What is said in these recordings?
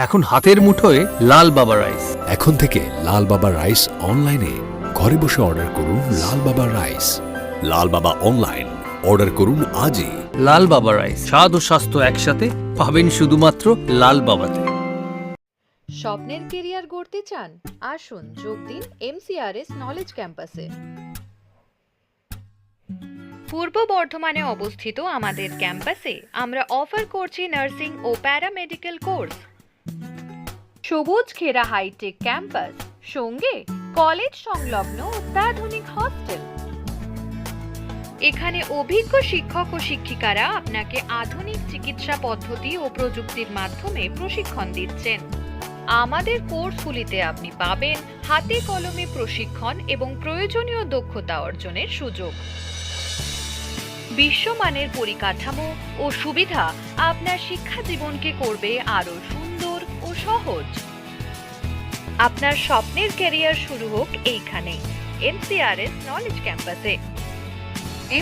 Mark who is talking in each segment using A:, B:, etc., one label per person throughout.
A: এখন হাতের মুঠোয় লাল বাবা রাইস।
B: এখন থেকে লাল বাবা রাইস অনলাইনে ঘরে বসে অর্ডার করুন। লাল বাবা রাইস, লাল বাবা অনলাইন, অর্ডার করুন আজই।
A: লাল বাবা রাইস, স্বাদ ও স্বাস্থ্য একসাথে পাবেন শুধুমাত্র লাল বাবাতে।
C: স্বপ্নের কেরিয়ার গড়তে চান? আসুন যোগ দিন MCRS নলেজ ক্যাম্পাসে। পূর্ব বর্ধমানে অবস্থিত আমাদের ক্যাম্পাসে আমরা অফার করছি নার্সিং ও প্যারামেডিক্যাল কোর্স। সবুজ ঘেরা হাইটেক ক্যাম্পাস, সঙ্গে কলেজ সংলগ্ন অত্যাধুনিক হস্টেল। এখানে অভিজ্ঞ শিক্ষক ও শিক্ষিকারা আপনাকে আধুনিক চিকিৎসা পদ্ধতি ও প্রযুক্তির মাধ্যমে প্রশিক্ষণ দিচ্ছেন। আমাদের কোর্সগুলিতে আপনি পাবেন হাতে কলমে প্রশিক্ষণ এবং প্রয়োজনীয় দক্ষতা অর্জনের সুযোগ। বিশ্বমানের পরিকাঠামো ও সুবিধা আপনার শিক্ষা জীবনকে করবে আরো সুন্দর ও সহজ। আপনার স্বপ্নের ক্যারিয়ার শুরু হোক এইখানে, MCRS নলেজ ক্যাম্পাসে।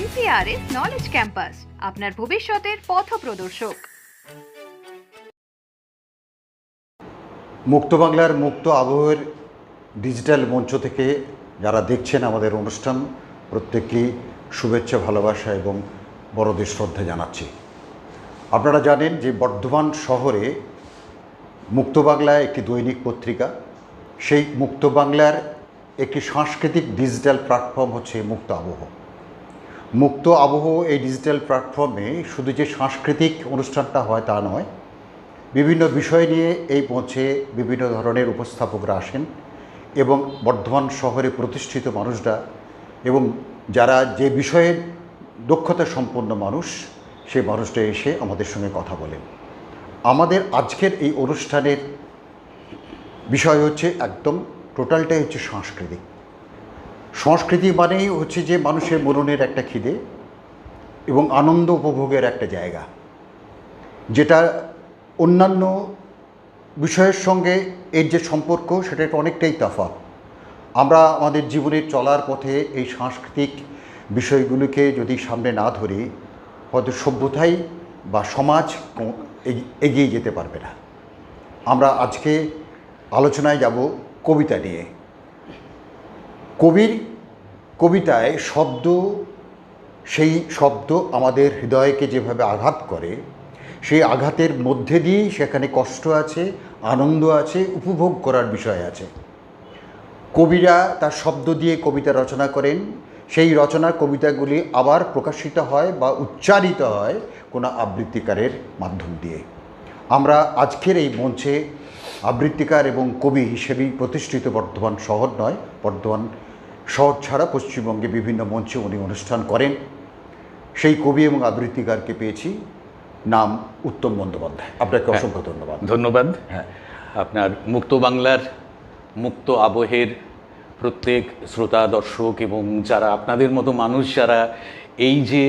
C: MCRS নলেজ ক্যাম্পাস, আপনার ভবিষ্যতের পথপ্রদর্শক।
D: মুক্ত বাংলার মুক্ত আবহের ডিজিটাল মঞ্চ থেকে যারা দেখছেন আমাদের অনুষ্ঠান, প্রত্যেককেই শুভেচ্ছা, ভালোবাসা এবং বড়দের শ্রদ্ধা জানাচ্ছি। আপনারা জানেন যে বর্ধমান শহরে মুক্ত বাংলা একটি দৈনিক পত্রিকা। সেই মুক্ত বাংলার একটি সাংস্কৃতিক ডিজিটাল প্ল্যাটফর্ম হচ্ছে মুক্ত আবহ। মুক্ত আবহ এই ডিজিটাল প্ল্যাটফর্মে শুধু যে সাংস্কৃতিক অনুষ্ঠানটা হয় তা নয়, বিভিন্ন বিষয় নিয়ে এই মঞ্চে বিভিন্ন ধরনের উপস্থাপকরা আসেন এবং বর্ধমান শহরে প্রতিষ্ঠিত মানুষরা এবং যারা যে বিষয়ে দক্ষতা সম্পন্ন মানুষ, সেই মানুষরা এসে আমাদের সঙ্গে কথা বলেন। আমাদের আজকের এই অনুষ্ঠানের বিষয় হচ্ছে একদম টোটালটাই হচ্ছে সাংস্কৃতিক। সংস্কৃতি মানেই হচ্ছে যে মানুষের মননের একটা খিদে এবং আনন্দ উপভোগের একটা জায়গা, যেটা অন্যান্য বিষয়ের সঙ্গে এর যে সম্পর্ক সেটা অনেকটাই তফাৎ। আমরা আমাদের জীবনের চলার পথে এই সাংস্কৃতিক বিষয়গুলিকে যদি সামনে না ধরি, হয়তো সভ্যতাই বা সমাজ এগিয়ে যেতে পারবে না। আমরা আজকে আলোচনায় যাব কবিতা নিয়ে। কবিতায় সেই শব্দ আমাদের হৃদয়কে যেভাবে আঘাত করে, সেই আঘাতের মধ্যে দিয়েই সেখানে কষ্ট আছে, আনন্দ আছে, উপভোগ করার বিষয় আছে। কবিরা তার শব্দ দিয়ে কবিতা রচনা করেন, সেই রচনার কবিতাগুলি আবার প্রকাশিত হয় বা উচ্চারিত হয় কোনো আবৃত্তিকারের মাধ্যম দিয়ে। আমরা আজকের এই মঞ্চে আবৃত্তিকার এবং কবি হিসেবেই প্রতিষ্ঠিত বর্ধমান শহর নয়, বর্ধমান শহর ছাড়া পশ্চিমবঙ্গে বিভিন্ন মঞ্চে উনি অনুষ্ঠান করেন। সেই কবি এবং আবৃত্তিকারকে পেয়েছি, নাম উত্তম বন্দ্যোপাধ্যায়। আপনাকে অসংখ্য ধন্যবাদ।
E: ধন্যবাদ।
D: হ্যাঁ,
E: আপনার মুক্ত বাংলার মুক্ত আবহের প্রত্যেক শ্রোতা, দর্শক এবং যারা আপনাদের মতো মানুষ যারা এই যে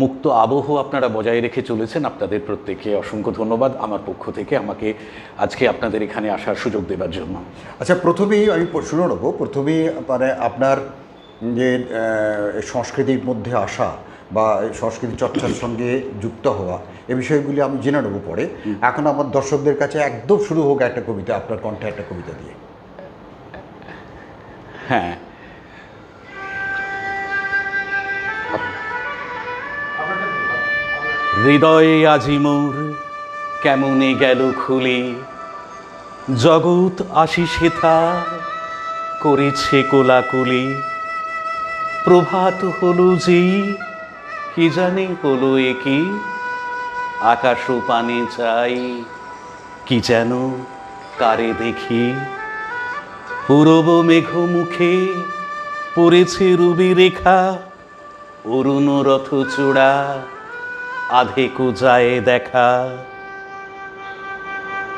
E: মুক্ত আবহ আপনারা বজায় রেখে চলেছেন, আপনাদের প্রত্যেককে অসংখ্য ধন্যবাদ আমার পক্ষ থেকে আমাকে আজকে আপনাদের এখানে আসার সুযোগ দেওয়ার জন্য।
D: আচ্ছা, প্রথমেই আমি শুনে নেব, প্রথমেই মানে আপনার যে সংস্কৃতির মধ্যে আসা বা সংস্কৃতি চর্চার সঙ্গে যুক্ত হওয়া, এই বিষয়গুলি আমি জেনে নেব পরে। এখন আমার দর্শকদের কাছে একদম শুরু হোক একটা কবিতা, আপনার কণ্ঠে একটা কবিতা দিয়ে।
E: হ্যাঁ, হৃদয়ে আজি মোর কেমনে গেল খুলে, জগৎ আশিসে থা করেছে কোলাকুলি। প্রভাত হলো যেই কি জানি হলো একি, আকাশ পানে চাই কি যেন কারে দেখি। পূরব মেঘ মুখে পড়েছে রুবি রেখা, অরুণ রথ চূড়া আধে কুজায় দেখা।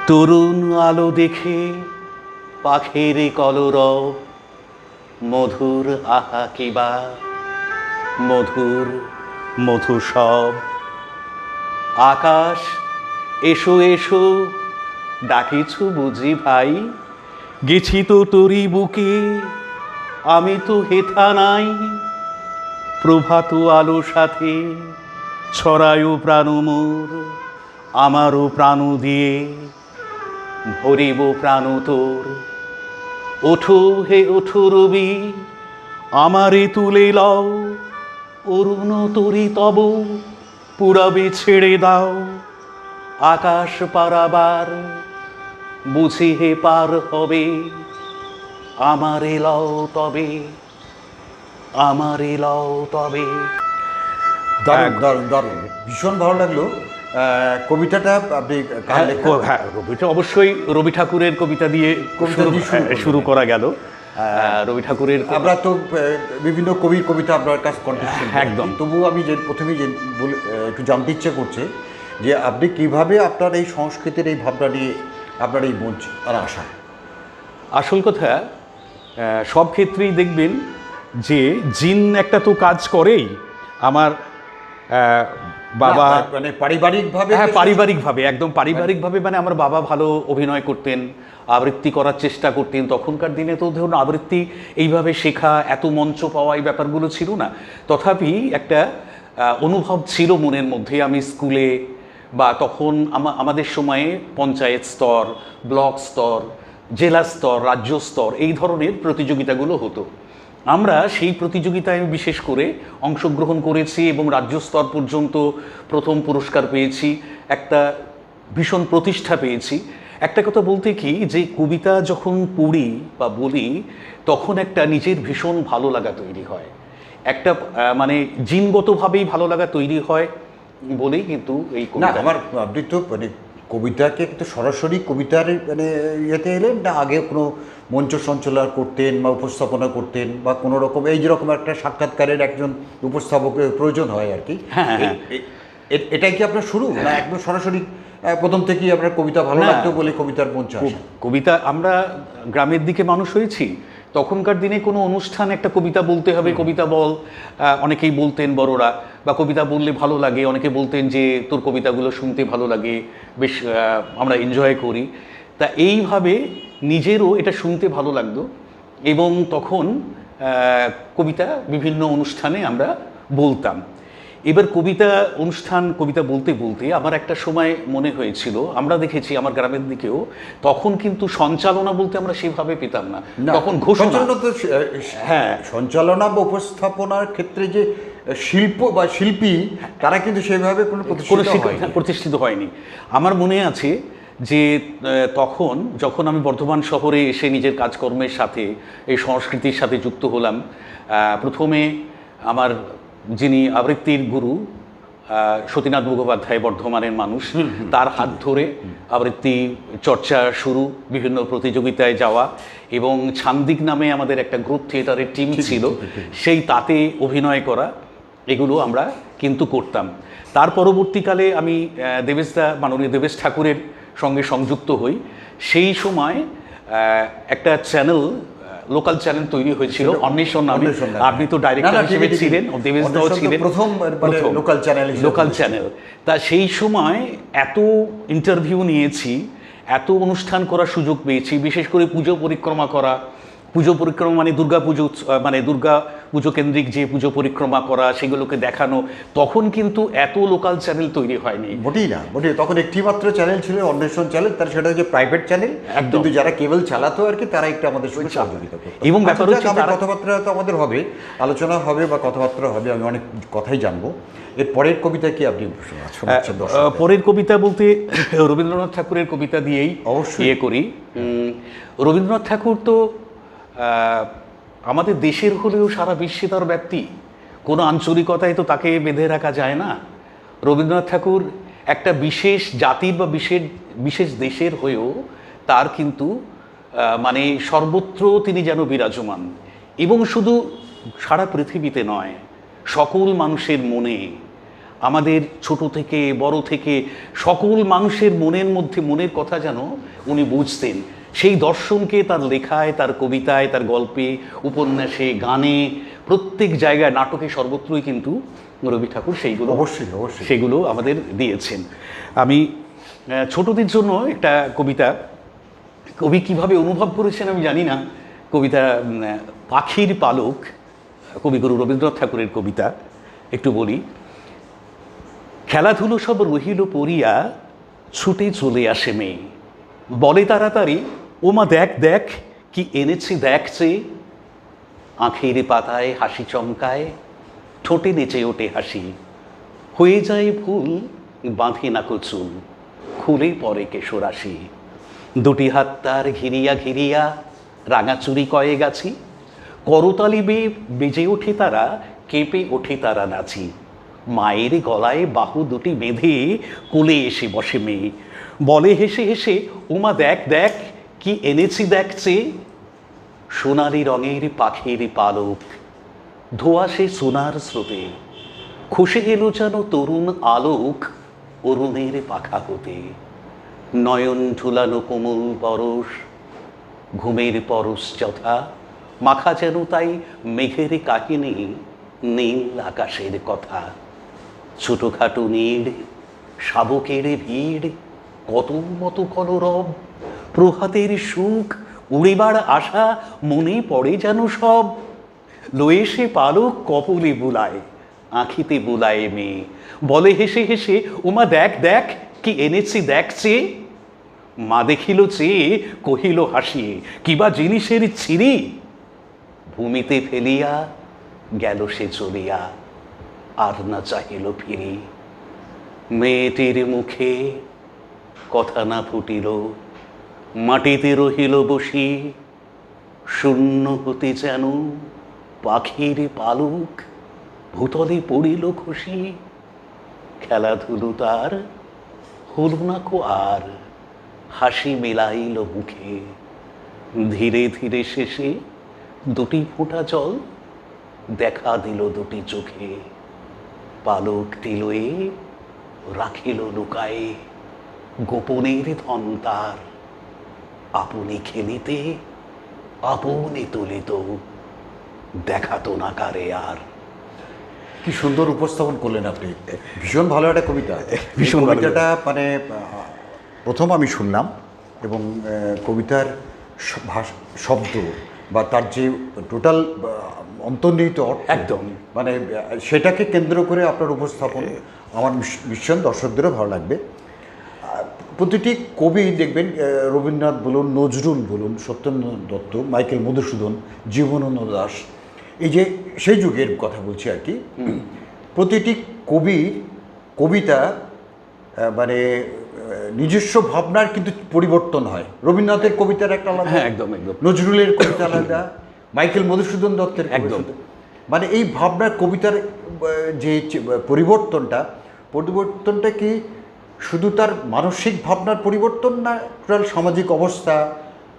E: তরুণ আলো দেখে পাখির কলরব, মধুর আহা কিবা মধুর মধু সব। আকাশ এসো এসো ডাকিছু বুঝি ভাই, গেছি তো তোরি বুকে আমি তো হেথা নাই। প্রভাত আলো সাথে ছড়ায়ু প্রাণ মোর, আমারও প্রাণ দিয়ে ভরিব প্রাণ তোর। ওঠো হে ওঠো রবি, আমারে তুলে লও, অরুণ তরি তব পুরাবে ছেড়ে দাও। আকাশ পারাবার বুঝি হে পার হবে, আমারে লও তবে, আমারে লও তবে।
D: দারুণ দারুণ দারুণ, ভীষণ ভালো লাগলো। কবিতাটা আপনি কার লেখা?
E: হ্যাঁ, রবিটা অবশ্যই রবি ঠাকুরের কবিতা দিয়ে শুরু করা গেল। রবি ঠাকুরের
D: আমরা তো বিভিন্ন কবির কবিতা আপনার কাছে কন্টেস্ট
E: একদম।
D: তবুও আমি যে প্রথমেই যে একটু জানতে ইচ্ছে করছে যে আপনি কিভাবে আপনার এই সংস্কৃতির এই ভাবনা নিয়ে আপনার এই মঞ্চ আর আসা।
E: আসল কথা, সব ক্ষেত্রেই দেখবেন যে জিন একটা তো কাজ করেই। আমার বাবা
D: মানে পারিবারিকভাবে,
E: হ্যাঁ পারিবারিকভাবে, একদম পারিবারিকভাবে, মানে আমার বাবা ভালো অভিনয় করতেন, আবৃত্তি করার চেষ্টা করতেন। তখনকার দিনে তো ধরুন আবৃত্তি এইভাবে শেখা, এত মঞ্চ পাওয়া, এই ব্যাপারগুলো ছিল না। তথাপি একটা অনুভব ছিল মনের মধ্যে। আমি স্কুলে বা তখন আমাদের সময়ে পঞ্চায়েত স্তর, ব্লক স্তর, জেলা স্তর, রাজ্য স্তর, এই ধরনের প্রতিযোগিতাগুলো হতো। আমরা সেই প্রতিযোগিতায় বিশেষ করে অংশগ্রহণ করেছি এবং রাজ্য স্তর পর্যন্ত প্রথম পুরস্কার পেয়েছি, একটা ভীষণ প্রতিষ্ঠা পেয়েছি। একটা কথা বলতে কি, যে কবিতা যখন পড়ি বা বলি তখন একটা নিজের ভীষণ ভালো লাগা তৈরি হয়, একটা মানে জিনগতভাবেই ভালো লাগা তৈরি হয় বলেই কিন্তু এই
D: না
E: কবিতা।
D: আমার আপনি তো মানে কবিতাকে কিন্তু সরাসরি কবিতার মানে ইয়েতে এলেন না, আগে কোনো মঞ্চ সঞ্চালন করতেন বা উপস্থাপনা করতেন বা কোনো রকম এই যেরকম একটা সাক্ষাৎকারের একজন উপস্থাপকের প্রয়োজন হয় আর কি,
E: হ্যাঁ, হ্যাঁ।
D: এটাই কি আপনার শুরু, না একদম সরাসরি প্রথম থেকেই আপনার কবিতা ভালো লাগতো বলে কবিতার মঞ্চে আসা?
E: কবিতা, আমরা গ্রামের দিকে মানুষ হয়েছি, তখনকার দিনে কোনো অনুষ্ঠান একটা কবিতা বলতে হবে, কবিতা বল, অনেকেই বলতেন বড়রা, বা কবিতা বললে ভালো লাগে, অনেকে বলতেন যে তোর কবিতাগুলো শুনতে ভালো লাগে, বেশ আমরা এনজয় করি। তা এইভাবে নিজেরও এটা শুনতে ভালো লাগতো এবং তখন কবিতা বিভিন্ন অনুষ্ঠানে আমরা বলতাম। এবার কবিতা অনুষ্ঠান, কবিতা বলতে বলতে আমার একটা সময় মনে হয়েছিল, আমরা দেখেছি আমার গ্রামের দিকেও, তখন কিন্তু সঞ্চালনা বলতে আমরা সেভাবে পেতাম না, তখন ঘোষণা।
D: হ্যাঁ, সঞ্চালনা বা উপস্থাপনার ক্ষেত্রে যে শিল্প বা শিল্পী, তারা কিন্তু সেভাবে কোনো
E: প্রতিষ্ঠিত হয়নি। আমার মনে আছে যে তখন যখন আমি বর্ধমান শহরে এসে নিজের কাজকর্মের সাথে এই সংস্কৃতির সাথে যুক্ত হলাম, প্রথমে আমার যিনি আবৃত্তির গুরু সতীনাথ মুখোপাধ্যায়, বর্ধমানের মানুষ, তার হাত ধরে আবৃত্তি চর্চা শুরু, বিভিন্ন প্রতিযোগিতায় যাওয়া, এবং ছান্দিক নামে আমাদের একটা গ্রুপ থিয়েটারের টিম ছিল, সেই তাতে অভিনয় করা, এগুলো আমরা কিন্তু করতাম। তার পরবর্তীকালে আমি দেবেশদা, মাননীয় দেবেশ ঠাকুরের সঙ্গে সংযুক্ত হই। সেই সময় একটা চ্যানেল, লোকাল চ্যানেল তৈরি হয়েছিল অন্বেষণ নামে। আপনি তো ডাইরেক্টর হিসেবে ছিলেন, দেবেশদাও ছিলেন, প্রথম লোকাল চ্যানেল। তা সেই সময় এত ইন্টারভিউ নিয়েছি, এত অনুষ্ঠান করার সুযোগ পেয়েছি, বিশেষ করে পুজো পরিক্রমা করা। পুজো পরিক্রমা মানে দুর্গা পুজো, মানে দুর্গা পুজো কেন্দ্রিক যে পুজো পরিক্রমা করা, সেগুলোকে দেখানো। তখন কিন্তু এত লোকাল চ্যানেল তৈরি হয়নি,
D: মোটেই না, মোটেই। তখন একটি মাত্র চ্যানেল ছিল, অন্বেষণ চ্যানেল, তার সেটা হচ্ছে প্রাইভেট চ্যানেল, কিন্তু যারা কেবল চালাতো আর কি, তারা একটু আমাদের সঙ্গে সহযোগিতা করতো।
E: এবং ব্যাপার হচ্ছে
D: কথাবার্তা তো আমাদের হবে, আলোচনা হবে বা কথাবার্তা হবে, আমি অনেক কথাই জানবো। এর পরের কবিতা কি আপনি শোনাচ্ছেন?
E: পরের কবিতা বলতে রবীন্দ্রনাথ ঠাকুরের কবিতা দিয়েই অবশ্যই করি। রবীন্দ্রনাথ ঠাকুর তো আমাদের দেশের হলেও সারা বিশ্বে তার ব্যাপ্তি, কোনো আঞ্চলিকতায় তো তাকে বেঁধে রাখা যায় না। রবীন্দ্রনাথ ঠাকুর একটা বিশেষ জাতির বা বিশেষ দেশের হয়েও তার কিন্তু মানে সর্বত্র তিনি যেন বিরাজমান, এবং শুধু সারা পৃথিবীতে নয়, সকল মানুষের মনে, আমাদের ছোট থেকে বড় থেকে সকল মানুষের মনের মধ্যে মনের কথা যেন উনি বুঝতেন। সেই দর্শনকে তার লেখায়, তার কবিতায়, তার গল্পে, উপন্যাসে, গানে, প্রত্যেক জায়গায়, নাটকে, সর্বত্রই কিন্তু রবি ঠাকুর সেইগুলো
D: অবশ্যই
E: সেগুলো আমাদের দিয়েছেন। আমি ছোটদের জন্য একটা কবিতা, কবি কিভাবে অনুভব করেছেন আমি জানি না, কবিতা পাখির পালক, কবিগুরু রবীন্দ্রনাথ ঠাকুরের কবিতা, একটু বলি। খেলাধুলো সব রহিল পড়িয়া, ছুটে চলে আসে মেয়ে, বলে তাড়াতাড়ি, ওমা দেখ দেখ কি এনেছি দেখছে। আঁখের পাতায় হাসি চমকায়, ঠোঁটে নেচে ওঠে হাসি। হয়ে যায় ভুল, বাঁধে না চুল, খুলে পড়ে কেশরাশি। দুটি হাত তার ঘিরিয়া ঘিরিয়া রাঙা চুরি কয়ে গেছি। করতালি বেজে ওঠে তারা, কেঁপে ওঠে তারা নাচি। মায়ের গলায় বাহু দুটি বেঁধে কোলে এসে বসে মেয়ে, বলে হেসে হেসে, ওমা দেখ দেখ কি এনেছি দেখছে। সোনালি রঙের পাখির পালক, ধোঁয়াশে সোনার স্রোতে, খসে এলো যেন তরুণ আলোক অরুণের পাখা হতে। নয়ন ঝুলানো কোমল পরশ, ঘুমের পরশ যথা, মাখা যেন তাই মেঘের কাহিনী, নীল আকাশের কথা। ছোটখাটো নীড়, শাবকের ভিড়, কত মতো কলরব, প্রভাতের সুখ, উড়িবার আশা, মনে পড়ে যেন সব। লয়ে সে পালক কপলে বুলায়, আঁখিতে বুলায় মেয়ে, বলে হেসে হেসে, ওমা দেখ দেখ কি এনেছি দেখছে। মা দেখিল চেয়ে কহিল হাসিয়ে, কিবা জিনিসের ছিরি। ভূমিতে ফেলিয়া গেল সে চলিয়া, আর না চাহিল ফিরি। মেয়েটির মুখে কথা না ফুটিল, মাটিতে রহিল বসি। শূন্য হতে যেন পাখির পালক, ভূতলে পড়িল খুশি। খেলাধুলো তার হল না কো আর, হাসি মেলাইল মুখে। ধীরে ধীরে শেষে দুটি ফোঁটা জল দেখা দিল দুটি চোখে। পালক টিলোয়ে রাখিল লুকায়ে, গোপনের ধন তার। আপনি খেলিতে আপনি তুলিত, দেখাতো না কারে আর।
D: কি সুন্দর উপস্থাপন করলেন আপনি, ভীষণ ভালো একটা কবিতা।
E: ভীষণ ভালো।
D: কবিতাটা মানে প্রথম আমি শুনলাম, এবং কবিতার শব্দ বা তার যে টোটাল অন্তর্নিহিত অর্থ,
E: একদম
D: মানে সেটাকে কেন্দ্র করে আপনার উপস্থাপন আমার ভীষণ দর্শকদেরও ভালো লাগবে। প্রতিটি কবি দেখবেন, রবীন্দ্রনাথ বলুন, নজরুল বলুন, সত্যেন্দ্র দত্ত, মাইকেল মধুসূদন, জীবনানন্দ দাশ, এই যে সেই যুগের কথা বলছি আর কি, প্রতিটি কবির কবিতা মানে নিজস্ব ভাবনার কিন্তু পরিবর্তন হয়। রবীন্দ্রনাথের কবিতার একটা আলাদা,
E: হ্যাঁ একদম একদম,
D: নজরুলের কবিতা আলাদা, মাইকেল মধুসূদন দত্তের
E: একদম।
D: মানে এই ভাবনার কবিতার যে পরিবর্তনটা কি শুধু তার মানসিক ভাবনার পরিবর্তন, না টোটাল সামাজিক অবস্থা,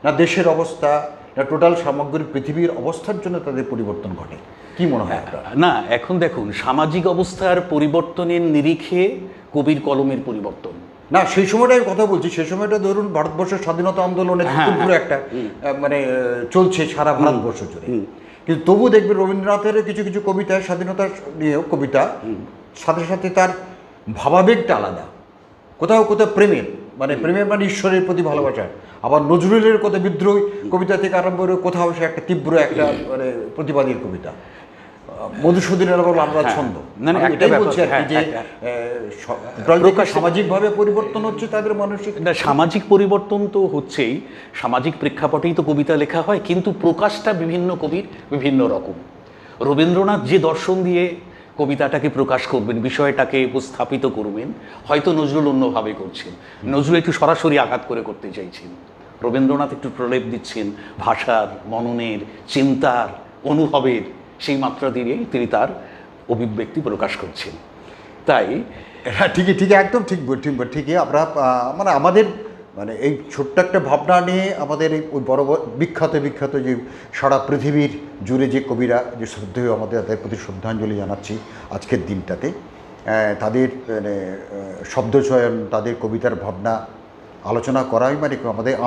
D: না দেশের অবস্থা, না টোটাল সামগ্রিক পৃথিবীর অবস্থার জন্য তাদের পরিবর্তন ঘটে? কি মনে হয় আপনার?
E: না, এখন দেখুন, সামাজিক অবস্থার পরিবর্তনের নিরিখে কবির কলমের পরিবর্তন
D: না, সেই সময়টা আমি কথা বলছি, সেই সময়টা ধরুন ভারতবর্ষের স্বাধীনতা আন্দোলনের পুরো একটা মানে চলছে সারা ভারতবর্ষ জুড়ে, কিন্তু তবু দেখবেন রবীন্দ্রনাথের কিছু কিছু কবিতায় স্বাধীনতা নিয়েও কবিতা, সাথে সাথে তার ভাবাবেগটা আলাদা, কোথাও কোথাও প্রেমের মানে ঈশ্বরের প্রতি ভালোবাসা। আবার নজরুলের কত বিদ্রোহী কবিতা থেকে আরম্ভ করে কোথাও সে একটা তীব্র একটা মানে প্রতিবাদীর কবিতা। মধুসূদনের আবার আমরা ছন্দ,
E: মানে
D: এটাই বলছি আর কি যে সামাজিকভাবে পরিবর্তন হচ্ছে তাদের মানসিক।
E: না, সামাজিক পরিবর্তন তো হচ্ছেই, সামাজিক প্রেক্ষাপটেই তো কবিতা লেখা হয়, কিন্তু প্রকাশটা বিভিন্ন কবির বিভিন্ন রকম। রবীন্দ্রনাথ যে দর্শন দিয়ে কবিতাটাকে প্রকাশ করবেন, বিষয়টাকে উপস্থাপিত করবেন, হয়তো নজরুল অন্যভাবে করছেন। নজরুল একটু সরাসরি আঘাত করে করতে চাইছেন, রবীন্দ্রনাথ একটু প্রলেপ দিচ্ছেন ভাষার, মননের, চিন্তার, অনুভবের সেই মাত্রা দিয়ে তিনি তার অভিব্যক্তি প্রকাশ করছেন। তাই
D: হ্যাঁ, ঠিকই একদম ঠিকই আমরা মানে আমাদের মানে এই ছোট্ট একটা ভাবনা নিয়ে আমাদের এই ওই বড় বিখ্যাত যে সারা পৃথিবীর জুড়ে যে কবিরা যে শ্রদ্ধেয়, আমাদের তাদের প্রতি শ্রদ্ধাঞ্জলি জানাচ্ছি আজকের দিনটাতে। তাদের মানে শব্দচয়ন, তাদের কবিতার ভাবনা আলোচনা করাই মানে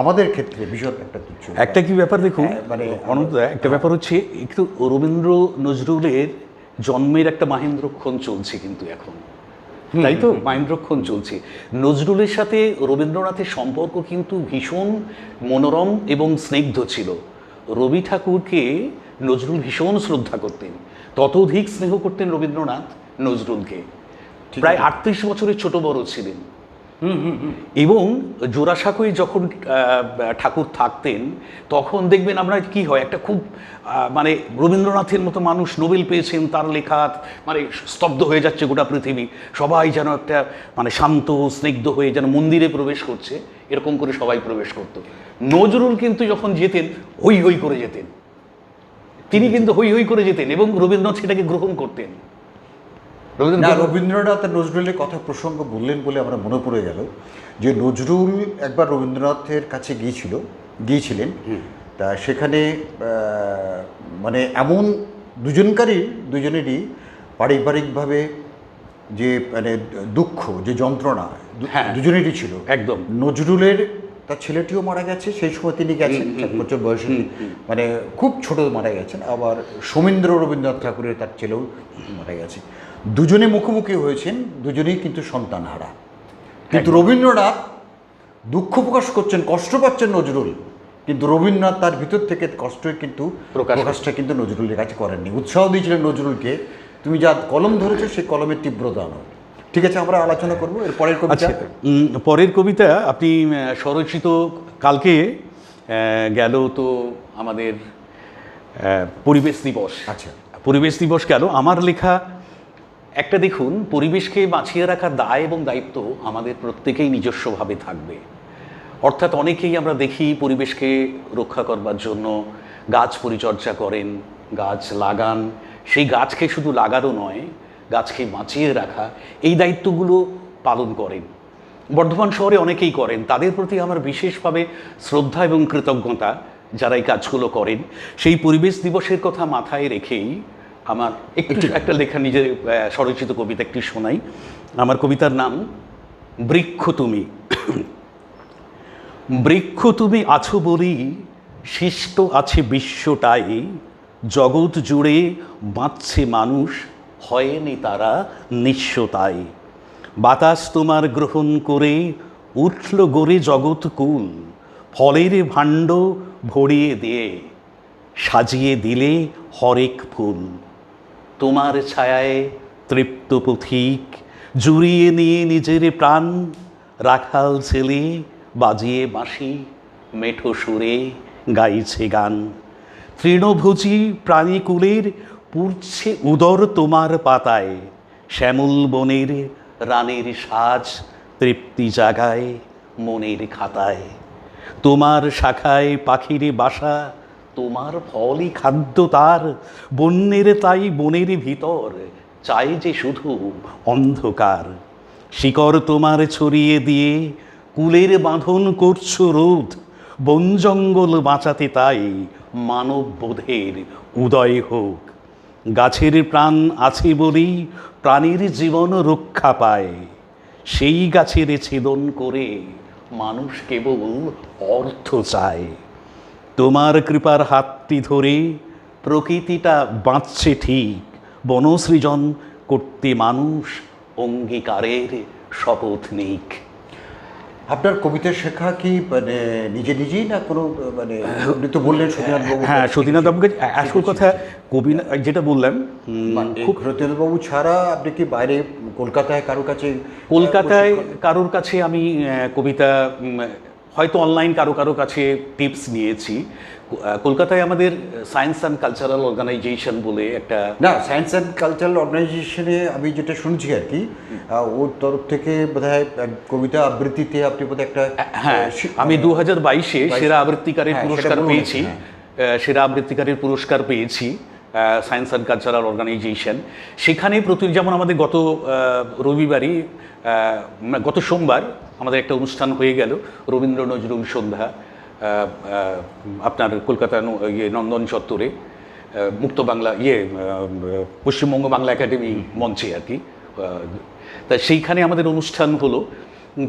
D: আমাদের ক্ষেত্রে ভীষণ একটা তুচ্ছ
E: একটা কি ব্যাপার দেখুন,
D: মানে
E: অনন্তদা, একটা ব্যাপার হচ্ছে একটু রবীন্দ্র নজরুলের জন্মের একটা মাহেন্দ্রক্ষণ চলছে কিন্তু এখন, তাই তো? মাহেন্দ্রক্ষণ চলছে। নজরুলের সাথে রবীন্দ্রনাথের সম্পর্ক কিন্তু ভীষণ মনোরম এবং স্নিগ্ধ ছিল। রবি ঠাকুরকে নজরুল ভীষণ শ্রদ্ধা করতেন, ততোধিক স্নেহ করতেন রবীন্দ্রনাথ নজরুলকে। প্রায় 38 বছরের ছোট বড় ছিলেন, এবং জোড়াসাঁকোয় যখন ঠাকুর থাকতেন তখন দেখবেন আমরা কি হয় একটা খুব মানে রবীন্দ্রনাথের মতো মানুষ নোবেল পেয়েছেন, তার লেখা মানে স্তব্ধ হয়ে যাচ্ছে গোটা পৃথিবী, সবাই যেন একটা মানে শান্ত স্নিগ্ধ হয়ে যেন মন্দিরে প্রবেশ করছে, এরকম করে সবাই প্রবেশ করত। নজরুল কিন্তু যখন যেতেন হই হই করে যেতেন, তিনি কিন্তু হই হই করে যেতেন এবং রবীন্দ্রনাথ সেটাকে গ্রহণ করতেন।
D: রবীন্দ্রনাথ আর নজরুলের কথা প্রসঙ্গ বললেন বলে আমরা মনে পড়ে গেল যে নজরুল একবার রবীন্দ্রনাথের কাছে গিয়েছিলেন, তা সেখানে মানে এমন দুজনেরই পারিবারিকভাবে যে মানে দুঃখ, যে যন্ত্রণা দুজনেরই ছিল
E: একদম।
D: নজরুলের তার ছেলেটিও মারা গেছে সেই সময়, তিনি গেছেন 7 বছর বয়সে, মানে খুব ছোট মারা গেছেন। আবার সোমেন্দ্র রবীন্দ্রনাথ ঠাকুরের তার ছেলেও মারা গেছে। দুজনে মুখোমুখি হয়েছেন, দুজনেই কিন্তু সন্তানহারা। কিন্তু রবীন্দ্রনাথ দুঃখ প্রকাশ করছেন, কষ্ট পাচ্ছেন নজরুল, কিন্তু রবীন্দ্রনাথ তার ভিতর থেকে কষ্টের কিন্তু প্রকাশটা কিন্তু নজরুলের কাছে করেননি। উৎসাহ দিয়েছিলেন নজরুলকে, তুমি যা কলম ধরেছো সেই কলমের তীব্রতা আনো। ঠিক আছে, আমরা আলোচনা করবো এর পরের কবিতা।
E: পরের কবিতা আপনি স্বরচিত, কালকে গেল তো আমাদের পরিবেশ দিবস।
D: আচ্ছা,
E: পরিবেশ দিবস গেল, আমার লেখা একটা দেখুন, পরিবেশকে বাঁচিয়ে রাখার দায় এবং দায়িত্ব আমাদের প্রত্যেকেই নিজস্বভাবে থাকবে। অর্থাৎ অনেকেই আমরা দেখি পরিবেশকে রক্ষা করবার জন্য গাছ পরিচর্যা করেন, গাছ লাগান, সেই গাছকে শুধু লাগানো নয়, গাছকে বাঁচিয়ে রাখা, এই দায়িত্বগুলো পালন করেন। বর্ধমান শহরে অনেকেই করেন, তাদের প্রতি আমার বিশেষভাবে শ্রদ্ধা এবং কৃতজ্ঞতা যারা এই কাজগুলো করেন। সেই পরিবেশ দিবসের কথা মাথায় রেখেই আমার একটা লেখা, নিজের স্বরচিত কবিতা একটি শোনাই। আমার কবিতার নাম বৃক্ষ তুমি। বৃক্ষ তুমি আছো বলি সৃষ্ট আছে বিশ্বটাই, জগৎ জুড়ে বাঁচছে মানুষ, হয়নি তারা নিঃস্বতাই। বাতাস তোমার গ্রহণ করে উঠল গড়ে জগৎকুল, ফলের ভাণ্ড ভরিয়ে দিয়ে সাজিয়ে দিলে হরেক ফুল। তোমার ছায়ায় তৃপ্ত পথিক জুড়িয়ে নিয়ে নিজের প্রাণ, রাখাল ছেলে বাজিয়ে বাঁশি মেঠো সুরে গাইছে গান। তৃণভোজী প্রাণীকুলের পুড়ছে উদর তোমার পাতায়, শ্যামল বনের রানের সাজ তৃপ্তি জাগায় মনের খাতায়। তোমার শাখায় পাখির বাসা, তোমার ফলই খাদ্য তার, বন্যের তাই বনের ভিতর চাই যে শুধু অন্ধকার। শিকড় তোমার ছড়িয়ে দিয়ে কুলের বাঁধন করছো রোধ, বন জঙ্গল বাঁচাতে তাই মানব বোধের উদয় হোক। গাছের প্রাণ আছে বলেই প্রাণীর জীবন রক্ষা পায়, সেই গাছের ছেদন করে মানুষ কেবল অর্থ চায়। তোমার কৃপার হাতটি ধরে প্রকৃতিটা বাঁচছে ঠিক, বনসৃজন করতে মানুষ অঙ্গীকারের শপথ নিক।
D: আপনার কবিতা শেখা কি মানে নিজেই না কোনো মানে, আপনি তো বললেন সতীনাথ বাবু?
E: হ্যাঁ, সতীনাথ বাবুকে আসল কথা কবি যেটা বললাম,
D: সতীনাথ বাবু ছাড়া আপনি কি বাইরে কলকাতায়
E: কারোর কাছে আমি কবিতা হয়তো অনলাইন কারো কাছে টিপস নিয়েছি। কলকাতায় আমাদের সায়েন্স অ্যান্ড কালচারাল অর্গানাইজেশন বলে একটা,
D: না সায়েন্স অ্যান্ড কালচারাল অর্গানাইজেশনে আমি যেটা শুনছি আর কি, ওর তরফ থেকে বোধহয় কবিতা আবৃত্তিতে আপনি বোধহয় একটা,
E: হ্যাঁ আমি 2022-এ সেরা আবৃত্তিকারের পুরস্কার পেয়েছি। সেরা আবৃত্তিকারের পুরস্কার পেয়েছি সায়েন্স অ্যান্ড কালচারাল অর্গানাইজেশন। সেখানে যেমন আমাদের গত সোমবার আমাদের একটা অনুষ্ঠান হয়ে গেল, রবীন্দ্র নজরুল সন্ধ্যা, আপনার কলকাতা নন্দন চত্বরে, মুক্ত বাংলা পশ্চিমবঙ্গ বাংলা একাডেমি মঞ্চে আর কি। তা সেইখানে আমাদের অনুষ্ঠান হলো।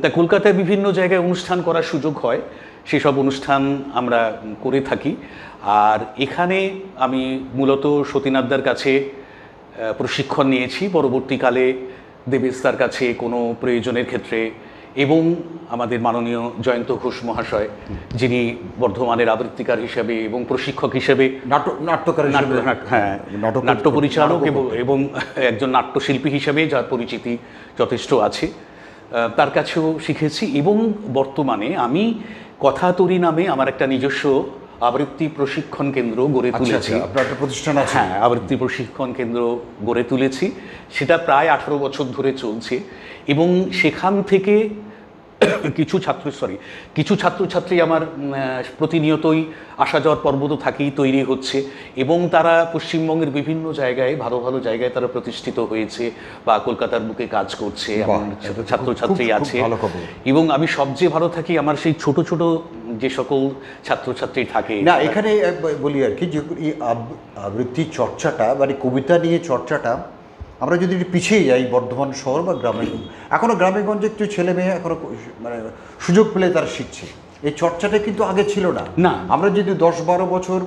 E: তা কলকাতায় বিভিন্ন জায়গায় অনুষ্ঠান করার সুযোগ হয়, সেসব অনুষ্ঠান আমরা করে থাকি। আর এখানে আমি মূলত সতীনাথদার কাছে প্রশিক্ষণ নিয়েছি, পরবর্তীকালে দেবেশদার কাছে কোনো প্রয়োজনের ক্ষেত্রে, এবং আমাদের মাননীয় জয়ন্ত ঘোষ মহাশয়, যিনি বর্ধমানের আবৃত্তিকার হিসাবে এবং প্রশিক্ষক হিসেবে, নাট্য পরিচালক এবং একজন নাট্যশিল্পী হিসাবে যার পরিচিতি যথেষ্ট আছে, তার কাছেও শিখেছি এবং বর্তমানে আমি কথাতরি নামে আমার একটা নিজস্ব আবৃত্তি প্রশিক্ষণ কেন্দ্র গড়ে
D: আচ্ছা
E: তুলেছি।
D: আচ্ছা, আপনার একটা প্রতিষ্ঠান আছে?
E: হ্যাঁ, আবৃত্তি প্রশিক্ষণ কেন্দ্র গড়ে তুলেছি, সেটা প্রায় 18 বছর ধরে চলছে এবং সেখান থেকে কিছু ছাত্রছাত্রী আমার প্রতিনিয়তই আসা যাওয়ার পর্ব তো থাকেই, তৈরি হচ্ছে এবং তারা পশ্চিমবঙ্গের বিভিন্ন জায়গায় ভালো ভালো জায়গায় তারা প্রতিষ্ঠিত হয়েছে বা কলকাতার বুকে কাজ করছে, এমন
D: এটা তো
E: ছাত্রছাত্রী
D: খুব
E: আছে।
D: ভালো খবর।
E: এবং আমি সবচেয়ে ভালো থাকি আমার সেই ছোট ছোট যে সকল ছাত্রছাত্রী থাকে।
D: না, এখানে বলি আর কি, যে এই আবৃত্তি চর্চাটা মানে কবিতা নিয়ে চর্চাটা, আমরা যদি একটু পিছিয়ে যাই বর্ধমান শহর বা গ্রামে, এখনও গ্রামে গঞ্জে একটু ছেলে মেয়ে এখনও মানে সুযোগ পেলে তারা শিখছে, এই চর্চাটা কিন্তু আগে ছিল না।
E: না।
D: আমরা যদি 10-12 বছর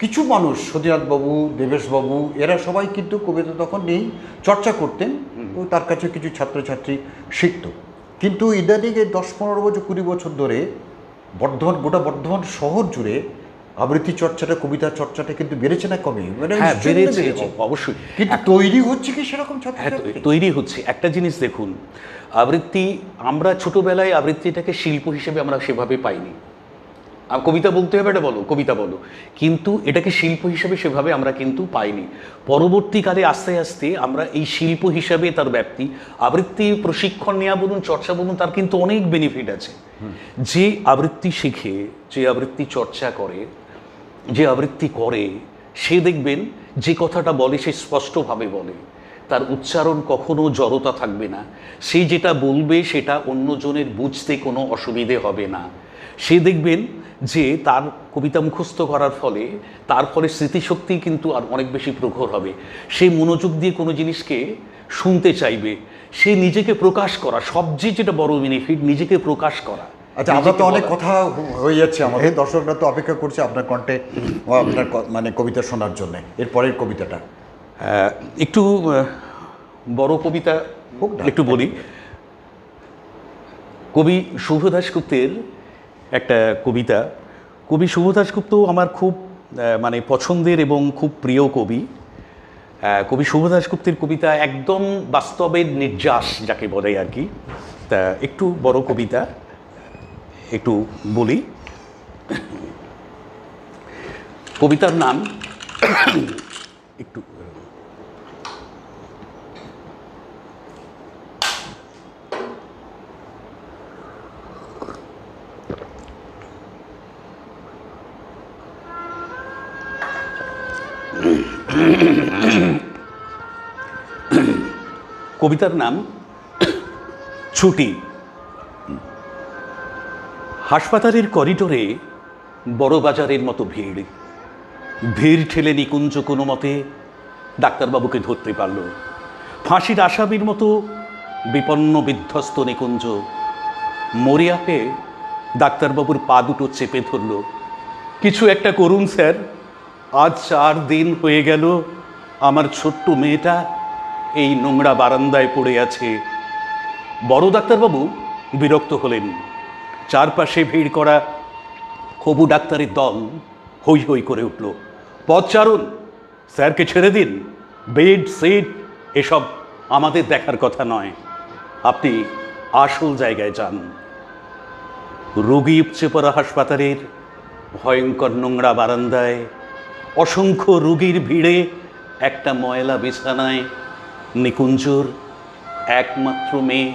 D: কিছু মানুষ, সতীনাথবাবু, দেবেশবাবু, এরা সবাই কিন্তু কবিতা তখন নেই, চর্চা করতেন, তো তার কাছে কিছু ছাত্রছাত্রী শিখত। কিন্তু ইদানিং এই 10-15 বছর 20 বছর ধরে গোটা বর্ধমান শহর জুড়ে আবৃত্তি চর্চাটা, কবিতা চর্চাটা কিন্তু বেড়েছে না কমে? মানে
E: হ্যাঁ,
D: নিশ্চয়ই
E: বেড়েছে
D: বেড়েছে।
E: অবশ্যই,
D: কিন্তু তৈরি হচ্ছে কি সেরকম
E: হ্যাঁ
D: ছাত্রছাত্রী?
E: তৈরি হচ্ছে। একটা জিনিস দেখুন, আবৃত্তি আমরা ছোটবেলায় আবৃত্তিটাকে শিল্প হিসেবে আমরা সেভাবে পাইনি। কবিতা বলতে হবে, এটা বলো, কবিতা বলো, কিন্তু এটাকে শিল্প হিসেবে সেভাবে আমরা কিন্তু পাইনি। পরবর্তীকালে আস্তে আস্তে আমরা এই শিল্প হিসাবে তার ব্যাপ্তি, আবৃত্তি প্রশিক্ষণ নেওয়া বলুন, চর্চা বলুন, তার কিন্তু অনেক বেনিফিট আছে। যে আবৃত্তি শিখে, যে আবৃত্তি চর্চা করে, যে আবৃত্তি করে, সে দেখবেন যে কথাটা বলে সে স্পষ্টভাবে বলে, তার উচ্চারণ কখনো জড়তা থাকবে না, সে যেটা বলবে সেটা অন্যজনের বুঝতে কোনো অসুবিধে হবে না। সে দেখবেন যে তার কবিতা মুখস্থ করার ফলে তার ফলে স্মৃতিশক্তি কিন্তু আর অনেক বেশি প্রখর হবে, সে মনোযোগ দিয়ে কোনো জিনিসকে শুনতে চাইবে, সে নিজেকে প্রকাশ করা, সবচেয়ে যেটা বড় বেনিফিট, নিজেকে প্রকাশ করা।
D: আচ্ছা, আমরা তো অনেক কথা হয়ে যাচ্ছে, আমাদের দর্শকরা তো অপেক্ষা করছে আপনার কণ্ঠে আপনার মানে কবিতা শোনার জন্য। এর পরের কবিতাটা
E: একটু বড় কবিতা
D: হোক না।
E: একটু বলি। কবি শুভ দাশগুপ্তের একটা কবিতা। কবি শুভ দাশগুপ্ত আমার খুব মানে পছন্দের এবং খুব প্রিয় কবি। কবি শুভ দাশগুপ্তের কবিতা একদম বাস্তবের নির্যাস যাকে বলে আর কি। তা একটু বড় কবিতা একটু বলি। কবিতার নাম একটু কবিতার নাম ছুটি। হাসপাতালের করিডোরে বড় বাজারের মতো ভিড়। ভিড় ঠেলে নিকুঞ্জ কোনো মতে ডাক্তারবাবুকে ধরতে পারল। ফাঁসির আসামির মতো বিপন্ন বিধ্বস্ত নিকুঞ্জ মরিয়া পেয়ে ডাক্তারবাবুর পা দুটো চেপে ধরল। কিছু একটা করুন স্যার, আজ 4 দিন হয়ে গেল আমার ছোট্ট মেয়েটা এই নোংরা বারান্দায় পড়ে আছে। বড় ডাক্তারবাবু বিরক্ত হলেন। চারপাশে ভিড় করা হবু ডাক্তারের দল হৈ হৈ করে উঠল। পথ চারুন, স্যারকে ছেড়ে দিন, বেড সিট এসব আমাদের দেখার কথা নয়, আপনি আসল জায়গায় যান। রোগী উপচে পড়া হাসপাতালের ভয়ঙ্কর নোংরা বারান্দায় অসংখ্য রোগীর ভিড়ে একটা ময়লা বিছানায় নিকুঞ্জর একমাত্র মেয়ে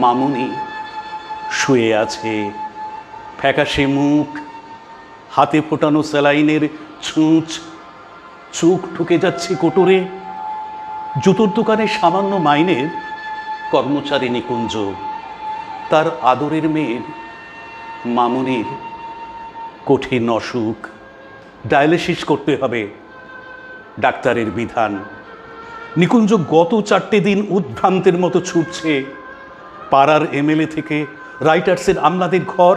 E: মামুনি শুয়ে আছে। ফ্যাকাশে মুখ, হাতে ফোটানো স্যালাইনের ছুঁচ, চোখ ঢুকে যাচ্ছে কোটরে। জুতোর দোকানে সামান্য মাইনের কর্মচারী নিকুঞ্জ। তার আদরের মেয়ের মামুনির কঠিন অসুখ, ডায়ালিসিস করতে হবে, ডাক্তারের বিধান। নিকুঞ্জ গত 4টে দিন উদ্ভ্রান্তের মতো ছুটছে। পাড়ার এমএলএ থেকে রাইটার্সের আমলাদের ঘর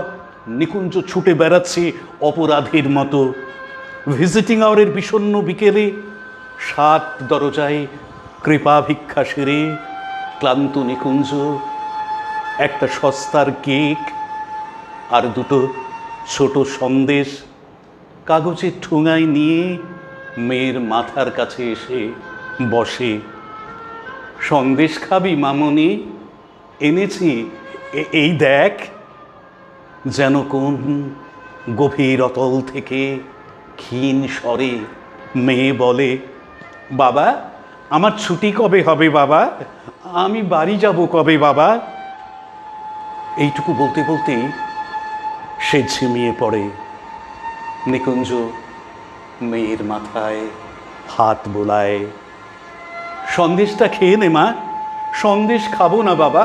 E: নিকুঞ্জ ছুটে বেড়াচ্ছে অপরাধীর মতো। ভিজিটিং আওয়ারের বিষণ্ণ বিকেলে 7 দরজায় কৃপা ভিক্ষা সেরে ক্লান্ত নিকুঞ্জ একটা সস্তার কেক আর 2টো ছোট সন্দেশ কাগজের ঠোঙায় নিয়ে মেয়ের মাথার কাছে এসে বসে। সন্দেশ খাবি মামনি? এনেছি এই দেখ। যেন কোন গভীর অতল থেকে ক্ষীণ স্বরে মেয়ে বলে, বাবা আমার ছুটি কবে হবে বাবা, আমি বাড়ি যাব কবে বাবা। এইটুকু বলতে বলতেই সে ঝিমিয়ে পড়ে। নিকুঞ্জ মেয়ের মাথায় হাত বোলায়। সন্দেশটা খেয়ে নে মা। সন্দেশ খাবো না বাবা,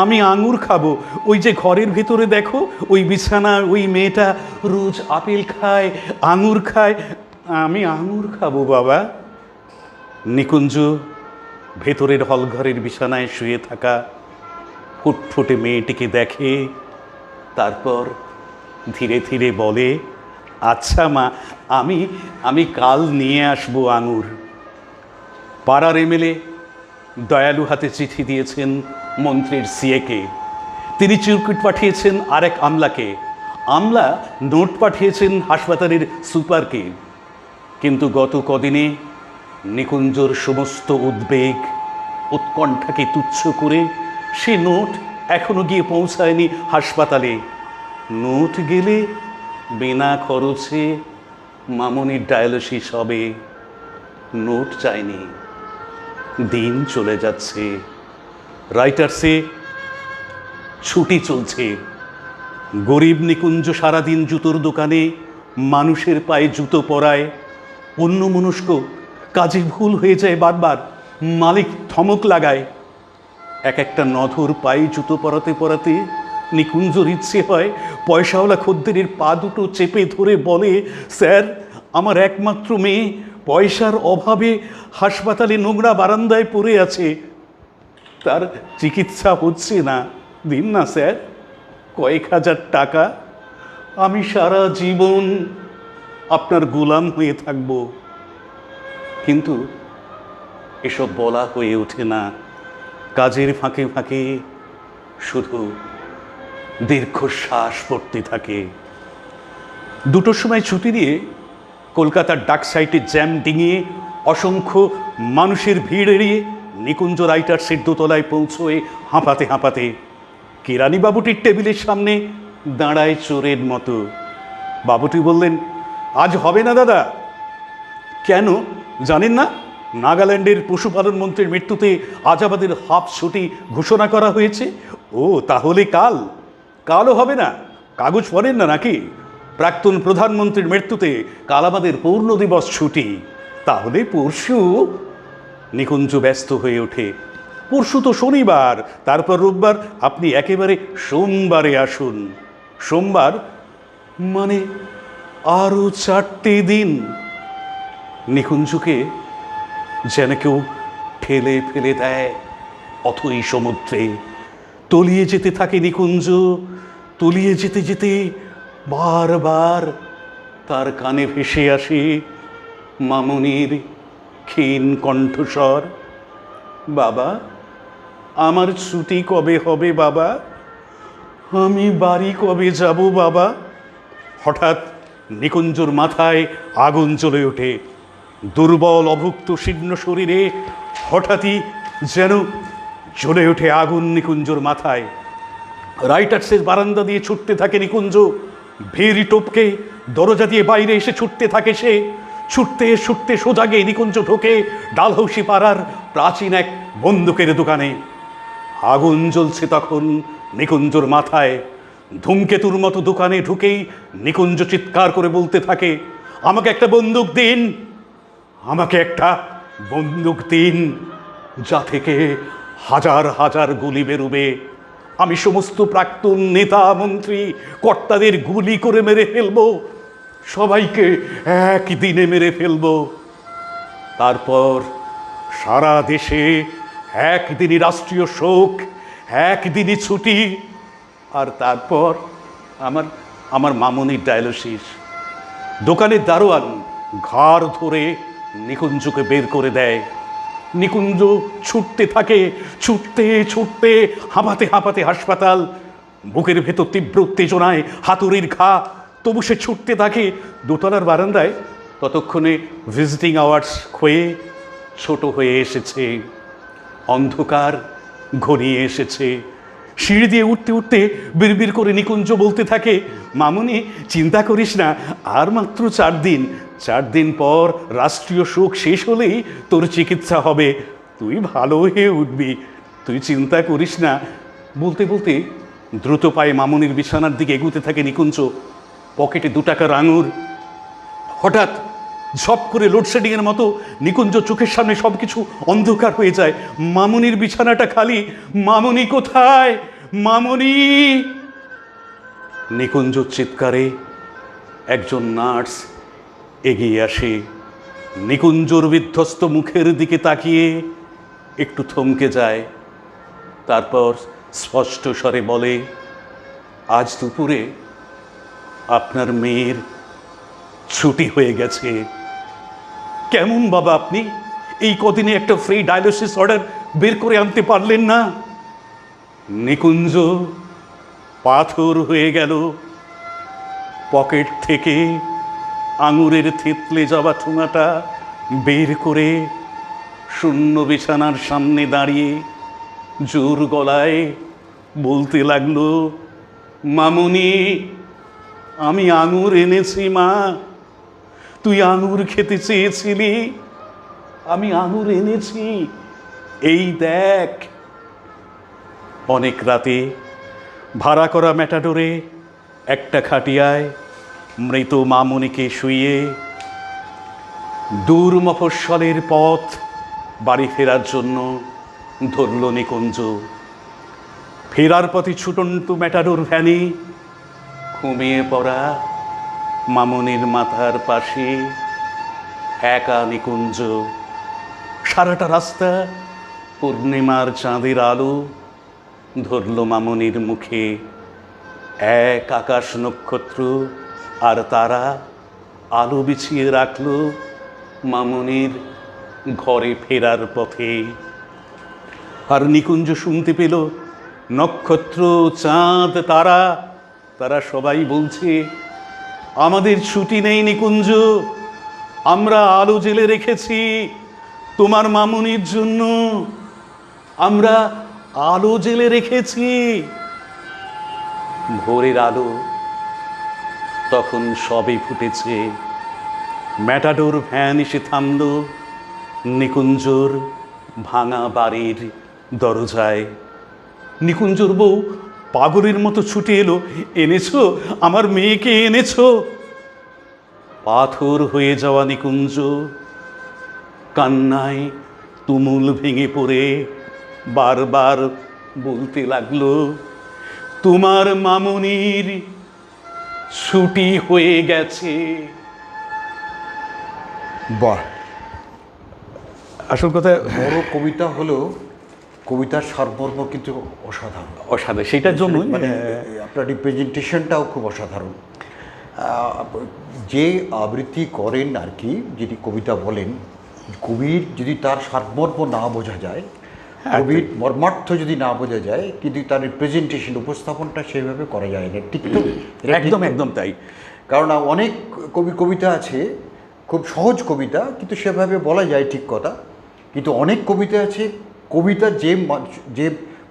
E: আমি আঙুর খাবো। ওই যে ঘরের ভেতরে দেখো ওই বিছানা, ওই মেয়েটা রোজ আপেল খায়, আঙুর খায়, আমি আঙুর খাবো বাবা। নিকুঞ্জ ভেতরের হলঘরের বিছানায় শুয়ে থাকা ফুটফুটে মেয়েটিকে দেখে, তারপর ধীরে ধীরে বলে, আচ্ছা মা, আমি কাল নিয়ে আসবো আঙুর। পাড়ার এমএলএ দয়ালু হাতে চিঠি দিয়েছেন মন্ত্রীর সিএকে। তিনি চিরকুট পাঠিয়েছেন আরেক আমলাকে। আমলা নোট পাঠিয়েছেন হাসপাতালের সুপারকে। কিন্তু গত কদিনে নিকুঞ্জর সমস্ত উদ্বেগ উৎকণ্ঠাকে তুচ্ছ করে সে নোট এখনো গিয়ে পৌঁছায়নি হাসপাতালে। নোট গেলে বিনা খরচে মামনির ডায়ালিসিস হবে। নোট চাইনি। দিন চলে যাচ্ছে। রাইটার্সে ছুটি চলছে। গরিব নিকুঞ্জ সারাদিন জুতোর দোকানে মানুষের পায়ে জুতো পরায়। অন্যমনস্ক, কাজে ভুল হয়ে যায় বারবার। মালিক ধমক লাগায়। এক একটা নধর পায়ে জুতো পরাতে পরাতে নিকুঞ্জর ইচ্ছে হয় পয়সাওয়ালা খদ্দেরের পা দুটো চেপে ধরে বলে, স্যার আমার একমাত্র মেয়ে পয়সার অভাবে হাসপাতালে নোংরা বারান্দায় পড়ে আছে, তার চিকিৎসা হচ্ছে না, দিন না স্যার কয়েক হাজার টাকা, আমি সারা জীবন আপনার গোলাম হয়ে থাকব। কিন্তু এসব বলা হয়ে ওঠে না। কাজের ফাঁকে ফাঁকে শুধু দীর্ঘশ্বাস পড়তে থাকে। 2টোর সময় ছুটি দিয়ে কলকাতার ডাক সাইটে জ্যাম ডিঙিয়ে অসংখ্য মানুষের ভিড় এড়িয়ে নিকুঞ্জ রাইটার্সের দোতলায় পৌঁছয়ে হাঁপাতে হাঁপাতে কেরানি বাবুটির টেবিলের সামনে দাঁড়ায় চোরের মতো। বাবুটি বললেন, আজ হবে না দাদা। কেন জানেন না? নাগাল্যান্ডের পশুপালন মন্ত্রীর মৃত্যুতে আজ আমাদের হাফ ছুটি ঘোষণা করা হয়েছে। ও তাহলে কালও হবে না? কাগজ পড়েন না নাকি? প্রাক্তন প্রধানমন্ত্রীর মৃত্যুতে কাল আমাদের পূর্ণ দিবস ছুটি। তাহলে পরশু? নিকুঞ্জ ব্যস্ত হয়ে ওঠে। পরশু তো শনিবার, তারপর রোববার, আপনি একেবারে সোমবারে আসুন। সোমবার মানে আরও 4টে দিন। নিকুঞ্জকে যেন কেউ ঠেলে ফেলে দেয় অথই সমুদ্রে। তলিয়ে যেতে থাকে নিকুঞ্জ। তলিয়ে যেতে যেতে বারবার তার কানে ভেসে আসে মামনির ক্ষীণ কণ্ঠস্বর, বাবা আমার ছুটি কবে হবে বাবা, আমি বাড়ি কবে যাব বাবা। হঠাৎ নিকুঞ্জর মাথায় আগুন জ্বলে ওঠে। দুর্বল অভুক্ত শীর্ণ শরীরে হঠাৎই যেন জ্বলে ওঠে আগুন নিকুঞ্জর মাথায়। রাইটার্সের বারান্দা দিয়ে ছুটতে থাকে নিকুঞ্জ। ভিড় টপকে দরজা দিয়ে বাইরে এসে ছুটতে থাকে সে। ছুটতে ছুটতে সোজা গিয়ে নিকুঞ্জ ঢোকে ডালহৌসি পাড়ার প্রাচীন এক বন্দুকের দোকানে। আগুন জ্বলছে তখন নিকুঞ্জর মাথায়। ধূমকেতুর মতো দোকানে ঢুকেই নিকুঞ্জ চিৎকার করে বলতে থাকে, আমাকে একটা বন্দুক দিন, আমাকে একটা বন্দুক দিন, যা থেকে হাজার হাজার গুলি বেরোবে। আমি সমস্ত প্রাক্তন নেতা মন্ত্রী কর্তাদের গুলি করে মেরে ফেলবো, সবাইকে একদিনে মেরে ফেলবো। তারপর সারা দেশে একদিনই রাষ্ট্রীয় শোক, একদিনই ছুটি, আর তারপর আমার মামনির ডায়ালিসিস। দোকানের দারোয়ান ঘাড় ধরে নিকুঞ্জকে বের করে দেয়। নিকুঞ্জ ছুটতে থাকে, ছুটতে ছুটতে হাঁপাতে হাঁপাতে হাসপাতাল। বুকের ভেতর তীব্র উত্তেজনায় হাতুড়ির ঘা। তবু সে ছুটতে থাকে দোতলার বারান্দায়। ততক্ষণে ভিজিটিং আওয়ার্স হয়ে ছোট হয়ে এসেছে। অন্ধকার ঘনিয়ে এসেছে। সিঁড়ি দিয়ে উঠতে উঠতে বিড়বিড় করে নিকুঞ্জ বলতে থাকে, মামুনি চিন্তা করিস না, আর মাত্র 4 দিন, 4 দিন পর রাষ্ট্রীয় শোক শেষ হলেই তোর চিকিৎসা হবে, তুই ভালো হয়ে উঠবি, তুই চিন্তা করিস না। বলতে বলতে দ্রুত পায়ে মামুনির বিছানার দিকে এগুতে থাকে নিকুঞ্জ, পকেটে 2 টাকার আঙুর। হঠাৎ ঝপ করে লোডশেডিংয়ের মতো নিকুঞ্জ চোখের সামনে সব কিছু অন্ধকার হয়ে যায়। মামুনির বিছানাটা খালি। মামুনি কোথায়? মামুনি! নিকুঞ্জ চিৎকারে একজন নার্স এগিয়ে আসে, নিকুঞ্জর বিধ্বস্ত মুখের দিকে তাকিয়ে একটু থমকে যায়, তারপর স্পষ্ট স্বরে বলে, আজ দুপুরে আপনার মেয়ের ছুটি হয়ে গেছে। কেমন বাবা আপনি? এই কদিনে একটা ফ্রি ডায়ালিসিস অর্ডার বের করে আনতে পারলেন না? নিকুঞ্জ পাথর হয়ে গেল। পকেট থেকে আঙুরের থেতলে যাওয়া ঠোঙাটা বের করে শূন্য বিছানার সামনে দাঁড়িয়ে জোর গলায় বলতে লাগলো, মামুনি, আমি আঙুর এনেছি মা, তুই আঙুর খেতে চেয়েছিলি, আমি আঙুর এনেছি, এই দেখ। অনেক রাতে ভাড়া করা ম্যাটাডোরে একটা খাটিয়ায় মৃত মামুনিকে শুইয়ে দূর মফস্বলের পথ বাড়ি ফেরার জন্য ধরল নিকুঞ্জ। ফেরার পথে ছুটন্ত ম্যাটাডোর ভ্যানে ঘুমিয়ে পড়া মামুনির মাথার পাশে একা নিকুঞ্জ। সারাটা রাস্তা পূর্ণিমার চাঁদের আলো ধরল মামুনির মুখে। এক আকাশ নক্ষত্র আর তারা আলো বিছিয়ে রাখল মামুনির ঘরে ফেরার পথে। আর নিকুঞ্জ শুনতে পেল নক্ষত্র, চাঁদ, তারা, তারা সবাই বলছে, আমাদের ছুটি নেই নিকুঞ্জ, আমরা আলো জেলে রেখেছি তোমার মামুনির জন্য, আমরা আলো জেলে রেখেছি। ভোরের আলো তখন সবে ফুটেছে। ম্যাটাডোর ভ্যান এসে থামল নিকুঞ্জর ভাঙা বাড়ির দরজায়। নিকুঞ্জর বউ পাগলের মতো ছুটে এলো, এনেছো আমার মেয়েকে, এনেছো। পাথর হয়ে যাওয়া নিকুঞ্জ কান্নায় তুমুল ভেঙে পড়ে বারবার বলতে লাগলো, তোমার মামুনির ছুটি হয়ে গেছে।
D: বাহ,
E: আসল কথা
D: বড় কবিতা হলো, কবিতার সারমর্ম কিন্তু অসাধারণ।
E: অসাধারণ, সেটার জন্য
D: মানে আপনার রিপ্রেজেন্টেশনটাও খুব অসাধারণ। যে আবৃত্তি করেন আর কি, যদি কবিতা বলেন, কবির যদি তার সারমর্ম না বোঝা যায়, কবির মর্মার্থ যদি না বোঝা যায়, কিন্তু তার রিপ্রেজেন্টেশন, উপস্থাপনটা সেইভাবে করা যায় না। ঠিক তো?
E: একদম একদম তাই। কারণ
D: অনেক কবিতা আছে খুব সহজ কবিতা, কিন্তু সেভাবে বলা যায়, ঠিক কথা। কিন্তু অনেক কবিতা আছে, কবিতা যে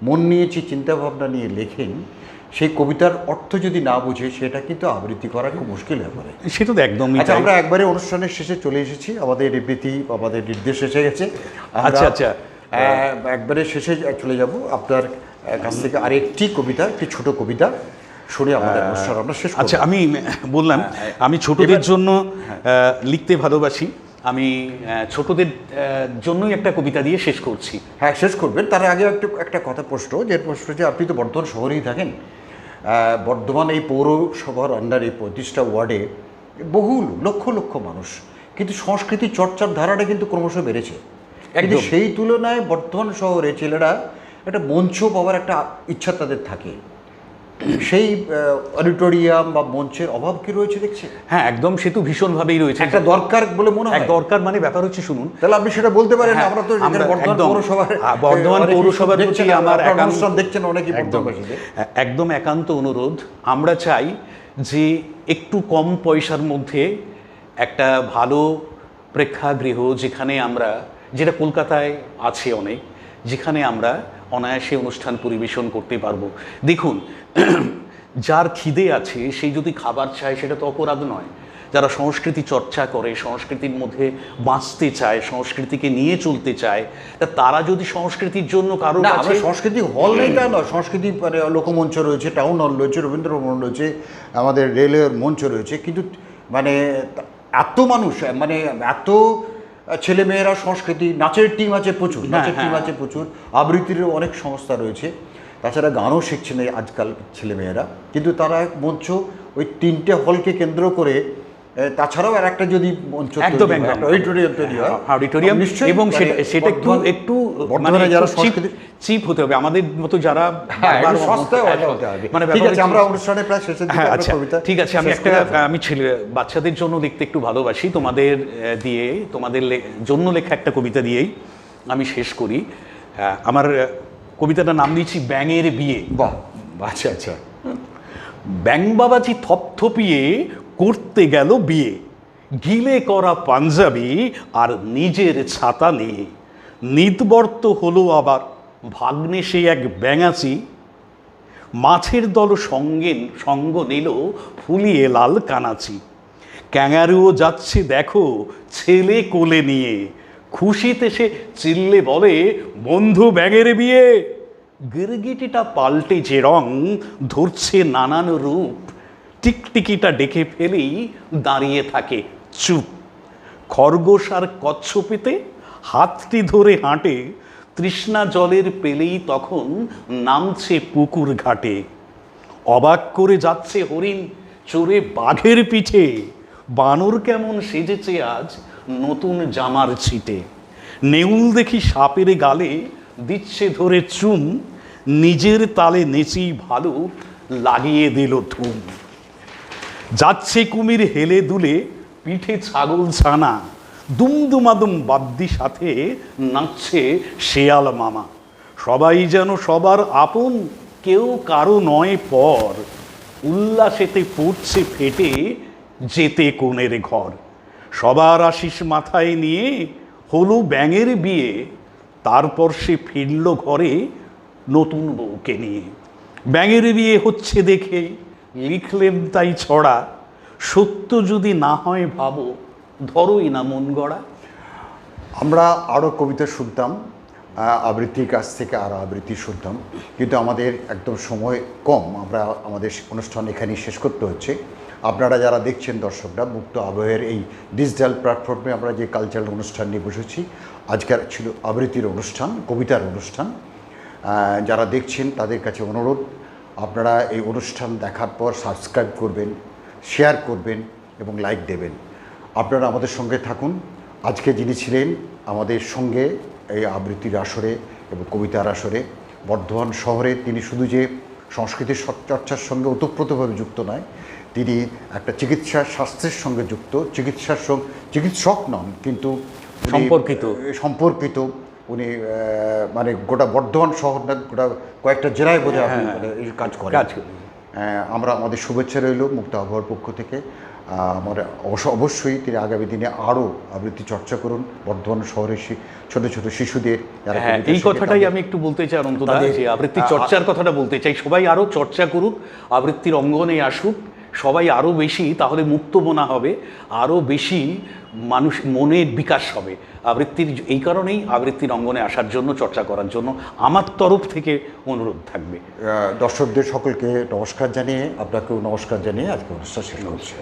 D: মন নিয়েছে, চিন্তাভাবনা নিয়ে লেখেন, সেই কবিতার অর্থ যদি না বুঝে, সেটা কিন্তু আবৃত্তি করা খুব মুশকিল ব্যাপারে।
E: সেটা তো একদমই।
D: আচ্ছা, আমরা একবারে অনুষ্ঠানের শেষে চলে এসেছি, আমাদের রীতি, আমাদের নির্দেশ এসে গেছে।
E: আচ্ছা আচ্ছা,
D: একবারে শেষে চলে যাব। আপনার কাছ থেকে আরেকটি কবিতা, একটি ছোট কবিতা শুনে আমাদের অনুষ্ঠান আমরা শেষ করব।
E: আচ্ছা, আমি বললাম আমি ছোটদের জন্য লিখতে ভালোবাসি, আমি ছোটদের জন্যই একটা কবিতা দিয়ে শেষ করছি।
D: হ্যাঁ, শেষ করবেন। তার আগে একটা কথা প্রশ্ন, যে প্রশ্ন যে আপনি তো বর্ধমান শহরেই থাকেন, বর্ধমান এই পৌরসভার আন্ডারে 35টা ওয়ার্ডে বহু লক্ষ লক্ষ মানুষ, কিন্তু সংস্কৃতি চর্চার ধারাটা কিন্তু ক্রমশ বেড়েছে। কিন্তু সেই তুলনায় বর্ধমান শহরে ছেলেরা একটা মঞ্চ পাওয়ার একটা ইচ্ছা তাদের থাকে, সেই অডিটোরিয়াম বা মঞ্চের অভাব কি রয়েছে দেখছে?
E: হ্যাঁ, একদম, সে তো ভীষণভাবেই রয়েছে,
D: একটা দরকার বলে মনে হয়।
E: দরকার মানে ব্যাপার হচ্ছে, শুনুন,
D: তাহলে আপনি সেটা বলতে পারেন। আমরা তো
E: বর্ধমান পৌরসভার প্রতি আমার
D: অনুষ্ঠান দেখছেন অনেকেই,
E: একদম একান্ত অনুরোধ, আমরা চাই যে একটু কম পয়সার মধ্যে একটা ভালো প্রেক্ষাগৃহ, যেখানে আমরা, যেটা কলকাতায় আছে অনেক, যেখানে আমরা অনায়াসে অনুষ্ঠান পরিবেশন করতে পারবো। দেখুন, যার খিদে আছে সেই যদি খাবার চায় সেটা তো অপরাধ নয়। যারা সংস্কৃতি চর্চা করে, সংস্কৃতির মধ্যে বাঁচতে চায়, সংস্কৃতিকে নিয়ে চলতে চায়, তা তারা যদি সংস্কৃতির জন্য কারো
D: না,
E: কাছে
D: আমরা সংস্কৃতি হল নেই তা নয়, সংস্কৃতি মানে লোকমঞ্চ রয়েছে, টাউন হল রয়েছে, রবীন্দ্রভবন রয়েছে, আমাদের রেলের মঞ্চ রয়েছে, কিন্তু মানে এত মানুষ, মানে এত ছেলেমেয়েরা সংস্কৃতি, নাচের টিম আছে প্রচুর, নাচের টিম আছে প্রচুর, আবৃত্তিরও অনেক সংস্থা রয়েছে, তাছাড়া গানও শিখছে না আজকাল ছেলেমেয়েরা, কিন্তু তারা এক মঞ্চ ওই 3টে হলকে কেন্দ্র করে, তাছাড়াও আর একটা যদি মঞ্চ
E: একদম
D: অডিটোরিয়াম তৈরি হয়,
E: অডিটোরিয়াম,
D: নিশ্চয়ই
E: এবং
D: মানে
E: সেটা একটু
D: বর্ধমানে যারা সংস্কৃতি
E: চিপ হতে হবে, আমাদের মতো যারা
D: মানে ঠিক আছে, আমরা অনুষ্ঠানে প্রায় শেষের দিকে
E: আচ্ছা ঠিক আছে, আমি ছেলে বাচ্চাদের জন্য লিখতে একটু ভালোবাসি, তোমাদের দিয়ে, তোমাদের জন্য লেখা একটা কবিতা দিয়েই আমি শেষ করি। আমার কবিতাটার নাম দিয়েছি ব্যাঙের বিয়ে।
D: বাহ, আচ্ছা আচ্ছা।
E: ব্যাঙ বাবাজি থপথপিয়ে করতে গেল বিয়ে, গিলে করা পাঞ্জাবি আর নিজের ছাতা নিয়ে, নিতবর্ত হলো আবার ভাগ্নে সে এক ব্যাঙাচি, মাছের দল সঙ্গ নিল ফুলিয়ে লাল কানাচি, ক্যাঙারুও যাচ্ছে দেখো ছেলে কোলে নিয়ে, খুশিতে সে চিল্লে বলে বন্ধু ব্যাঙের বিয়ে, গিরগিটিটা পাল্টে যে রং ধরছে নানান রূপ, টিকটিকিটা ডেকে ফেলেই দাঁড়িয়ে থাকে চুপ, খরগোশ আর কচ্ছপেতে হাতটি ধরে হাঁটে, তৃষ্ণা জলের পেলেই তখন নামছে পুকুর ঘাটে, অবাক করে যাচ্ছে হরিণ চড়ে বাঘের পিঠে, বানর কেমন সেজেছে আজ নতুন জামার ছিটে, নেউল দেখি সাপের গালে দিচ্ছে ধরে চুম, নিজের তালে নেচেই ভালো লাগিয়ে দিল ধুম, যাচ্ছে কুমির হেলে দুলে পিঠে ছাগল ছানা, দুমদুমাদুম বাদ্যি সাথে নাচছে শেয়াল মামা, সবাই যেন সবার আপন, কেউ কারো নয় পর, উল্লাসেতে পড়ছে ফেটে যেতে কোণের ঘর, সবার আশিস মাথায় নিয়ে হলো ব্যাঙের বিয়ে, তারপর সে ফিরল ঘরে নতুন বউকে নিয়ে। ব্যাঙের বিয়ে হচ্ছে দেখে লিখলেন তাই ছড়া, সত্য যদি না হয় ভাবো ধরোই না মন গড়া।
D: আমরা আরও কবিতা শুনতাম, আবৃত্তির কাছ থেকে আরও আবৃত্তি শুনতাম, কিন্তু আমাদের একদম সময় কম, আমরা আমাদের অনুষ্ঠান এখানেই শেষ করতে হচ্ছে। আপনারা যারা দেখছেন দর্শকরা, মুক্ত আবহের এই ডিজিটাল প্ল্যাটফর্মে আমরা যে কালচারাল অনুষ্ঠান নিয়ে বসেছি, আজকের ছিল আবৃত্তির অনুষ্ঠান, কবিতার অনুষ্ঠান। যারা দেখছেন তাদের কাছে অনুরোধ, আপনারা এই অনুষ্ঠান দেখার পর সাবস্ক্রাইব করবেন, শেয়ার করবেন এবং লাইক দেবেন। আপনারা আমাদের সঙ্গে থাকুন। আজকে যিনি ছিলেন আমাদের সঙ্গে এই আবৃত্তির আসরে এবং কবিতার আসরে, বর্ধমান শহরে তিনি শুধু যে সংস্কৃতির চর্চার সঙ্গে ওতপ্রোতভাবে যুক্ত নয়, তিনি একটা স্বাস্থ্যের সঙ্গে যুক্ত, চিকিৎসক নন কিন্তু সম্পর্কিত উনি মানে গোটা বর্ধমান শহর না, গোটা কয়েকটা জেলায় বোধ হয় এই কাজ করেন। আমরা আমাদের শুভেচ্ছা রইল মুক্ত আবহাওয়ার পক্ষ থেকে। আমার অবশ্যই তিনি আগামী দিনে আরও আবৃত্তি চর্চা করুন, বর্ধমান শহরের ছোট ছোট শিশুদের।
E: এই কথাটাই আমি একটু বলতে চাই অনন্তদা, যে আবৃত্তি চর্চার কথাটা বলতে চাই, সবাই আরও চর্চা করুক, আবৃত্তির অঙ্গনে আসুক সবাই আরও বেশি, তাহলে মুক্ত মনা হবে, আরও বেশি মানুষ মনের বিকাশ হবে। আবৃত্তির এই কারণেই আবৃত্তির অঙ্গনে আসার জন্য, চর্চা করার জন্য আমার তরফ থেকে অনুরোধ থাকবে।
D: দর্শকদের সকলকে নমস্কার জানিয়ে, আপনাকেও নমস্কার জানিয়ে আজকে অনুষ্ঠান শেষ করছি।